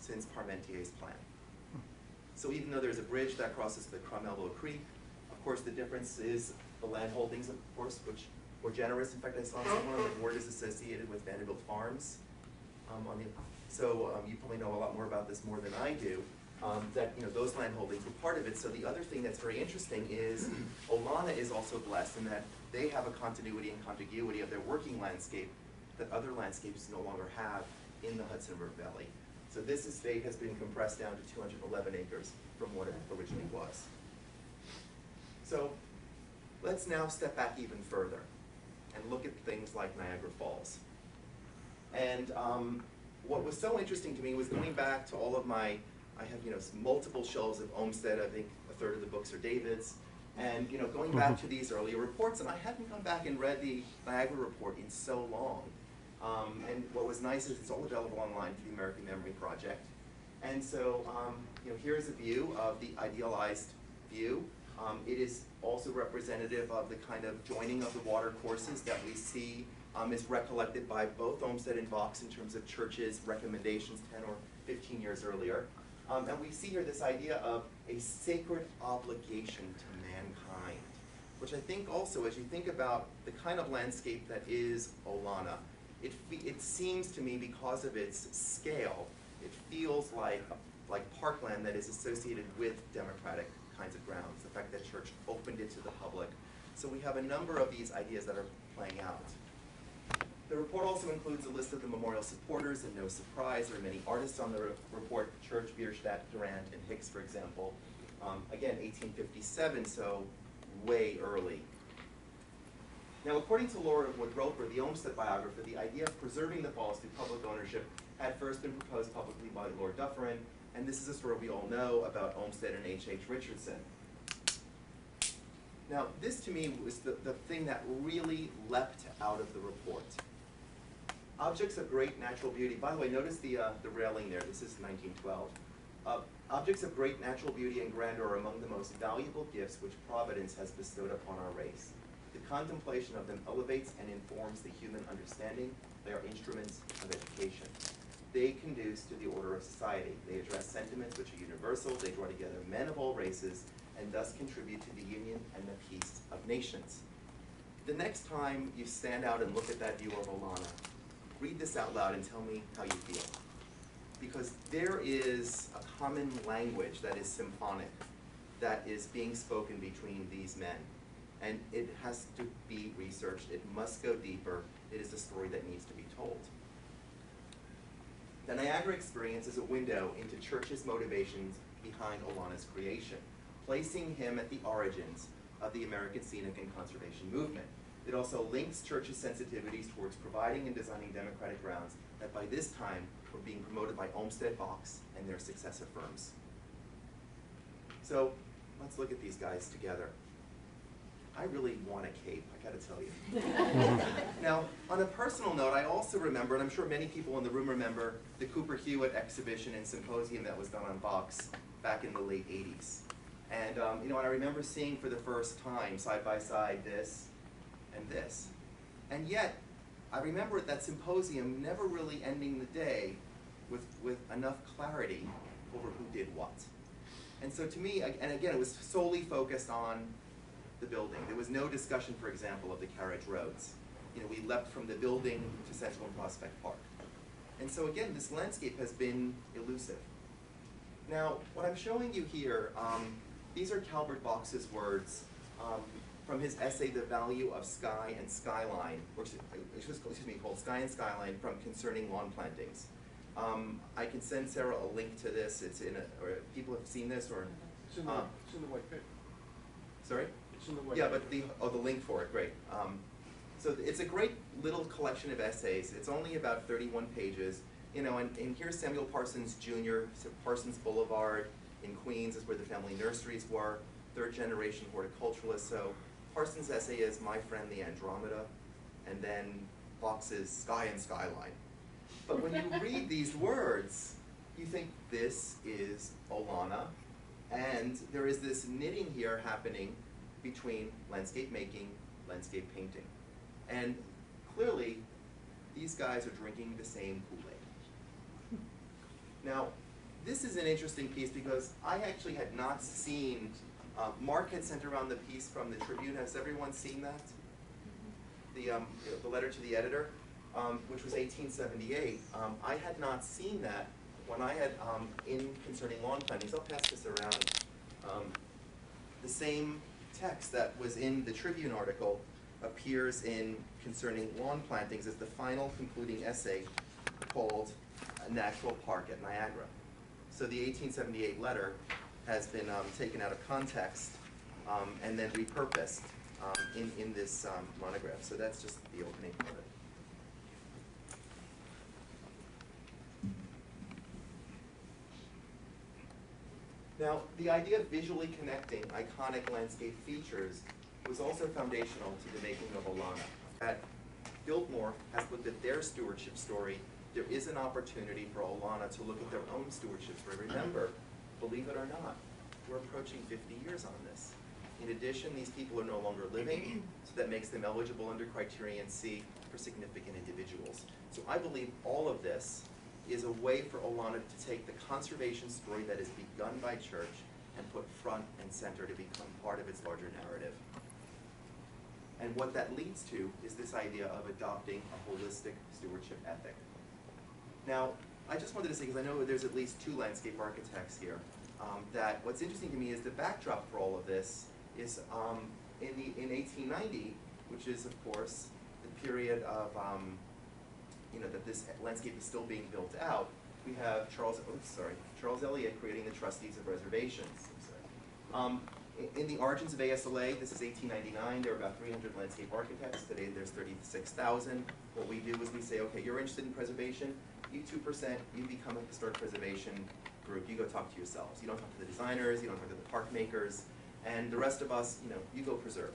since Parmentier's plan. So even though there's a bridge that crosses the Crum Elbow Creek, of course the difference is the land holdings, of course, which were generous. In fact, I saw somewhere the board is associated with Vanderbilt Farms. You probably know a lot more about this more than I do. That those land holdings were part of it. So the other thing that's very interesting is Olana is also blessed in that they have a continuity and contiguity of their working landscape that other landscapes no longer have in the Hudson River Valley. So this estate has been compressed down to 211 acres from what it originally was. So let's now step back even further and look at things like Niagara Falls. And what was so interesting to me was going back to all of my, I have multiple shelves of Olmsted. I think a third of the books are David's, and going back to these earlier reports, and I hadn't gone back and read the Niagara report in so long. And what was nice is it's all available online through the American Memory Project. And so here's a view of the idealized view. It is also representative of the kind of joining of the water courses that we see is recollected by both Olmsted and Vaux in terms of Church's recommendations 10 or 15 years earlier. And we see here this idea of a sacred obligation to mankind, which I think also, as you think about the kind of landscape that is Olana, it seems to me, because of its scale, it feels like parkland that is associated with democratic kinds of grounds, the fact that Church opened it to the public. So we have a number of these ideas that are playing out. The report also includes a list of the memorial supporters, and no surprise, there are many artists on the report: Church, Bierstadt, Durant, and Hicks, for example. Again, 1857, so way early. Now, according to Laura Wood-Roper, the Olmsted biographer, the idea of preserving the falls through public ownership had first been proposed publicly by Lord Dufferin, and this is a story we all know about Olmsted and H.H. Richardson. Now, this to me was the thing that really leapt out of the report. Objects of great natural beauty. By the way, notice the railing there. This is 1912. Objects of great natural beauty and grandeur are among the most valuable gifts which Providence has bestowed upon our race. The contemplation of them elevates and informs the human understanding. They are instruments of education. They conduce to the order of society. They address sentiments which are universal. They draw together men of all races, and thus contribute to the union and the peace of nations. The next time you stand out and look at that view of Olana, read this out loud and tell me how you feel. Because there is a common language that is symphonic, that is being spoken between these men. And it has to be researched. It must go deeper. It is a story that needs to be told. The Niagara experience is a window into Church's motivations behind Olana's creation, placing him at the origins of the American scenic and conservation movement. It also links Church's sensitivities towards providing and designing democratic grounds that by this time were being promoted by Olmsted, Vaux, and their successor firms. So let's look at these guys together. I really want a cape, I gotta tell you. Now, on a personal note, I also remember, and I'm sure many people in the room remember, the Cooper Hewitt exhibition and symposium that was done on Vaux back in the late 80s. And and I remember seeing for the first time, side by side, this and this. And yet, I remember that symposium never really ending the day with enough clarity over who did what. And so to me, and again, it was solely focused on the building. There was no discussion, for example, of the carriage roads. We leapt from the building to Central and Prospect Park. And so again, this landscape has been elusive. Now, what I'm showing you here, these are Calvert Vaux's words from his essay, The Value of Sky and Skyline, which is called Sky and Skyline from Concerning Lawn Plantings. I can send Sarah a link to this. It's in or people have seen this, or it's in the white paper. Sorry? It's in the white Yeah, paper. but the link for it, great. So it's a great little collection of essays. It's only about 31 pages. And here's Samuel Parsons Jr., so Parsons Boulevard in Queens is where the family nurseries were, third generation horticulturalist. So Parsons' essay is My Friend the Andromeda, and then Vaux's Sky and Skyline. But when you read these words, you think this is Olana, and there is this knitting here happening between landscape making, landscape painting. And clearly, these guys are drinking the same Kool-Aid. Now, this is an interesting piece because I actually had not seen, Mark had sent around the piece from the Tribune. Has everyone seen that? The letter to the editor, which was 1878. I had not seen that when I had, in Concerning Lawn Plantings, I'll pass this around. The same text that was in the Tribune article appears in Concerning Lawn Plantings as the final concluding essay called A Natural Park at Niagara. So the 1878 letter has been taken out of context and then repurposed in this monograph. So that's just the opening of it. Now, the idea of visually connecting iconic landscape features was also foundational to the making of Olana. At Biltmore has looked at their stewardship story. There is an opportunity for Olana to look at their own stewardship story. Remember, believe it or not, we're approaching 50 years on this. In addition, these people are no longer living, so that makes them eligible under Criterion C for significant individuals. So I believe all of this is a way for Olana to take the conservation story that is begun by church and put front and center to become part of its larger narrative. And what that leads to is this idea of adopting a holistic stewardship ethic. Now, I just wanted to say, because I know there's at least two landscape architects here, that what's interesting to me is the backdrop for all of this is in 1890, which is, of course, the period of that this landscape is still being built out. We have Charles Elliott creating the Trustees of Reservations. In the origins of ASLA, this is 1899, there were about 300 landscape architects. Today there's 36,000. What we do is we say, okay, you're interested in preservation, you 2%, you become a historic preservation group. You go talk to yourselves. You don't talk to the designers, you don't talk to the park makers, and the rest of us, you go preserve.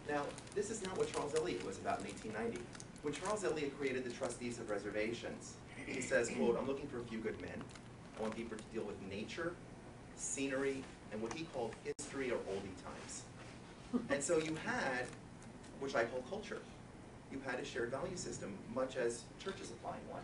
Now, this is not what Charles Elliott was about in 1890. When Charles Elliott created the Trustees of Reservations, he says, quote, I'm looking for a few good men. I want people to deal with nature, scenery, and what he called history or oldie times. And so you had, which I call culture, you had a shared value system, much as church is applying one.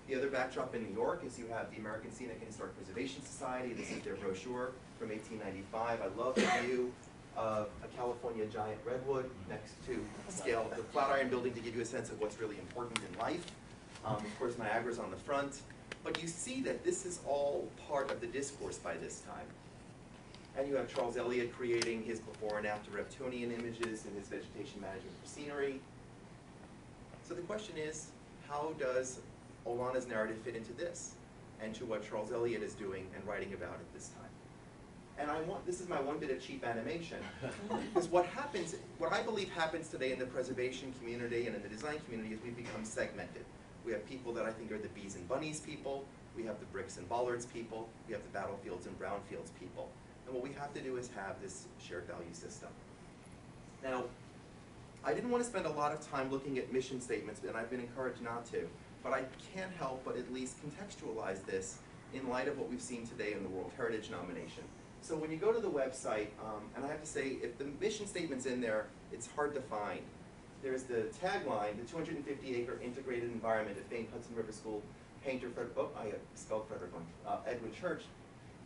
The other backdrop in New York is you have the American Scenic and Historic Preservation Society. This is their brochure from 1895. I love the view of a California giant redwood next to scale the Flatiron Building to give you a sense of what's really important in life. Of course, Niagara's on the front. But you see that this is all part of the discourse by this time. And you have Charles Elliott creating his before and after Reptunian images in his vegetation management for scenery. So the question is, how does Olana's narrative fit into this and to what Charles Elliott is doing and writing about at this time? And this is my one bit of cheap animation, because what I believe happens today in the preservation community and in the design community is we've become segmented. We have people that I think are the bees and bunnies people, we have the bricks and bollards people, we have the battlefields and brownfields people. And what we have to do is have this shared value system. Now, I didn't want to spend a lot of time looking at mission statements, and I've been encouraged not to, but I can't help but at least contextualize this in light of what we've seen today in the World Heritage nomination. So when you go to the website, and I have to say, if the mission statement's in there, it's hard to find. There's the tagline, the 250-acre integrated environment at famed Hudson River School painter Edwin Church,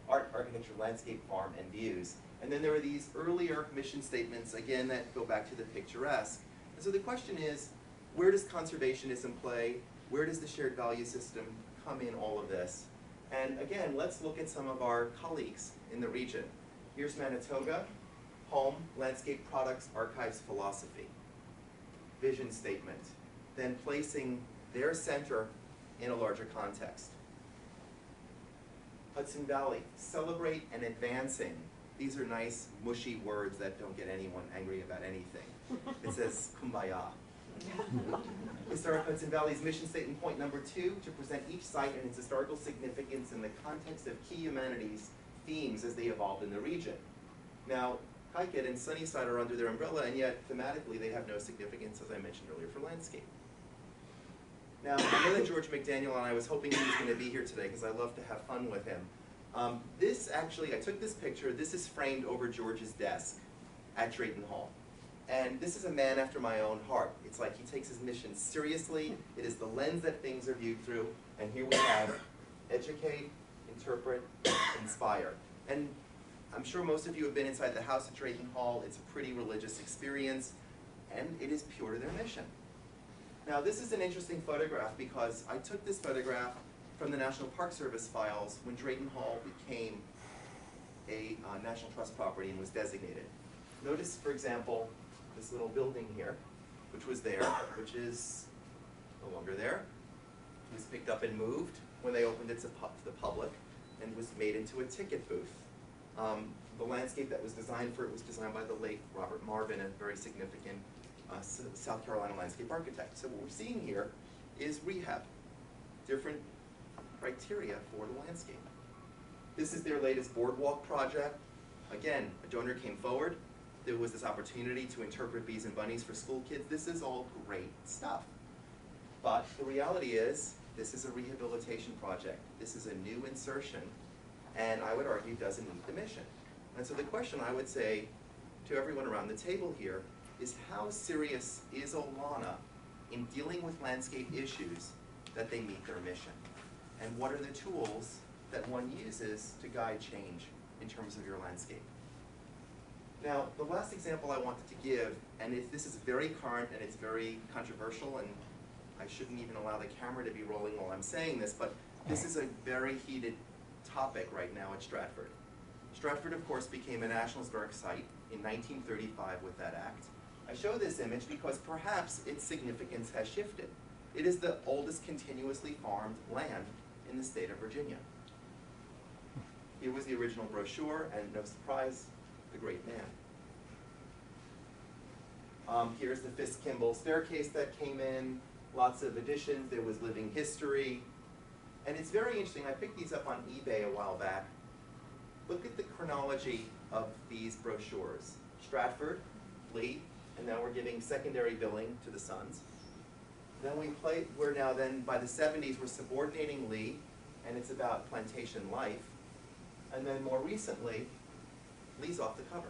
art, architecture, landscape, farm, and views. And then there are these earlier mission statements, again, that go back to the picturesque. And so the question is, where does conservationism play? Where does the shared value system come in all of this? And again, let's look at some of our colleagues in the region. Here's Manitoga, home, landscape products, archives, philosophy. Vision statement, then placing their center in a larger context. Hudson Valley, celebrate and advancing. These are nice, mushy words that don't get anyone angry about anything. It says kumbaya. Historic Hudson Valley's mission statement point number 2, to present each site and its historical significance in the context of key humanities themes as they evolved in the region. Now, Kykuit and Sunnyside are under their umbrella, and yet thematically they have no significance, as I mentioned earlier, for landscape. Now, I know that George McDaniel, and I was hoping he was going to be here today because I love to have fun with him. This actually, I took this picture, this is framed over George's desk at Drayton Hall. And this is a man after my own heart. It's like he takes his mission seriously. It is the lens that things are viewed through. And here we have educate, interpret, inspire. And I'm sure most of you have been inside the house at Drayton Hall. It's a pretty religious experience, and it is pure to their mission. Now, this is an interesting photograph because I took this photograph from the National Park Service files when Drayton Hall became a National Trust property and was designated. Notice, for example, this little building here, which was there, which is no longer there. It was picked up and moved when they opened it to the public and was made into a ticket booth. The landscape that was designed for it was designed by the late Robert Marvin, a very significant South Carolina landscape architect. So what we're seeing here is rehab, different criteria for the landscape. This is their latest boardwalk project. Again, a donor came forward. There was this opportunity to interpret bees and bunnies for school kids. This is all great stuff. But the reality is, this is a rehabilitation project. This is a new insertion, and I would argue doesn't meet the mission. And so the question I would say to everyone around the table here is, how serious is Olana in dealing with landscape issues that they meet their mission? And what are the tools that one uses to guide change in terms of your landscape? Now, the last example I wanted to give, and this is very current and it's very controversial, and I shouldn't even allow the camera to be rolling while I'm saying this, but this is a very heated topic right now at Stratford. Stratford, of course, became a National Historic Site in 1935 with that act. I show this image because perhaps its significance has shifted. It is the oldest continuously farmed land in the state of Virginia. Here was the original brochure, and no surprise, the great man. Here's the Fisk-Kimball staircase that came in, lots of additions, there was living history. And it's very interesting, I picked these up on eBay a while back. Look at the chronology of these brochures. Stratford, Lee, and now we're giving secondary billing to the sons. Then we're now then, by the 70s, we're subordinating Lee, and it's about plantation life. And then more recently, Lee's off the cover.